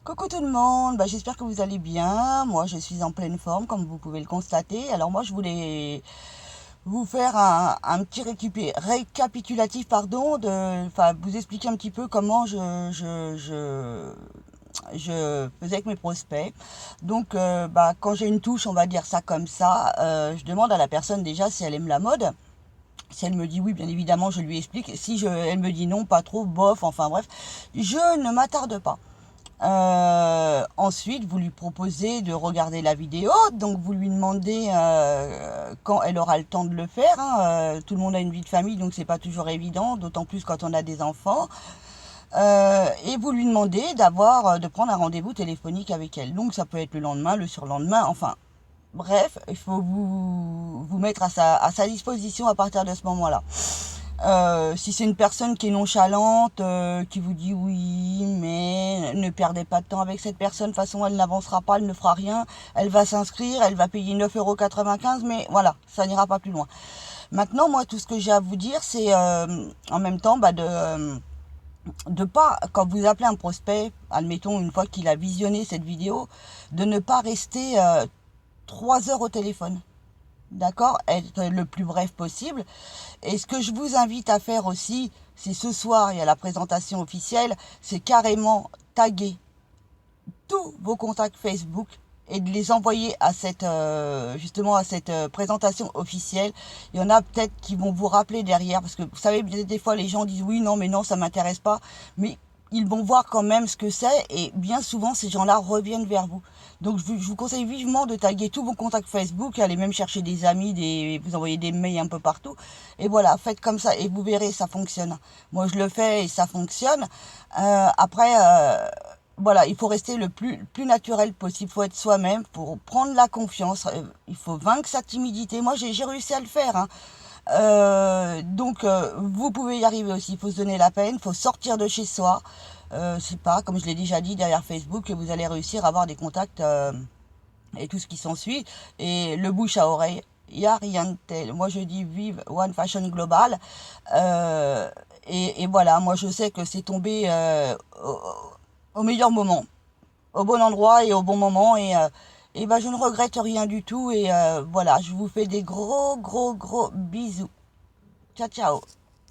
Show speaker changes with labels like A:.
A: Coucou tout le monde, j'espère que vous allez bien. Moi je suis en pleine forme comme vous pouvez le constater. Alors moi je voulais vous faire un petit récapitulatif enfin vous expliquer un petit peu comment je faisais avec mes prospects. Donc quand j'ai une touche, on va dire ça comme ça, je demande à la personne déjà si elle aime la mode. Si elle me dit oui, bien évidemment, je lui explique. Si elle me dit non, pas trop, bof, enfin bref, je ne m'attarde pas. Ensuite, vous lui proposez de regarder la vidéo, donc vous lui demandez quand elle aura le temps de le faire, hein. Tout le monde a une vie de famille, donc c'est pas toujours évident, d'autant plus quand on a des enfants. Et vous lui demandez de prendre un rendez-vous téléphonique avec elle. Donc ça peut être le lendemain, le surlendemain, enfin bref, il faut vous mettre à sa disposition à partir de ce moment-là. Si c'est une personne qui est nonchalante, qui vous dit oui, mais ne perdez pas de temps avec cette personne, de toute façon elle n'avancera pas, elle ne fera rien, elle va s'inscrire, elle va payer 9,95 €, mais voilà, ça n'ira pas plus loin. Maintenant, moi, tout ce que j'ai à vous dire, c'est en même temps de pas, quand vous appelez un prospect, admettons une fois qu'il a visionné cette vidéo, de ne pas rester 3 heures au téléphone. D'accord? Être le plus bref possible. Et ce que je vous invite à faire aussi, c'est ce soir, il y a la présentation officielle, c'est carrément taguer tous vos contacts Facebook et de les envoyer à justement à cette présentation officielle. Il y en a peut-être qui vont vous rappeler derrière, parce que vous savez, des fois les gens disent oui, non, mais non, ça m'intéresse pas, mais ils vont voir quand même ce que c'est, et bien souvent ces gens-là reviennent vers vous. Donc je vous conseille vivement de taguer tous vos contacts Facebook, aller même chercher des amis, vous envoyer des mails un peu partout, et voilà, faites comme ça et vous verrez, ça fonctionne. Moi je le fais et ça fonctionne. Après, voilà, il faut rester le plus naturel possible. Il faut être soi-même pour prendre la confiance. Il faut vaincre sa timidité. Moi, j'ai réussi à le faire, hein. Vous pouvez y arriver aussi. Il faut se donner la peine. Il faut sortir de chez soi. C'est pas, comme je l'ai déjà dit, derrière Facebook, que vous allez réussir à avoir des contacts et tout ce qui s'ensuit. Et le bouche à oreille, il n'y a rien de tel. Moi, je dis vive One Fashion Global. Euh, et voilà, moi, je sais que c'est tombé au meilleur moment, au bon endroit et au bon moment, et je ne regrette rien du tout, et voilà, je vous fais des gros bisous. Ciao ciao.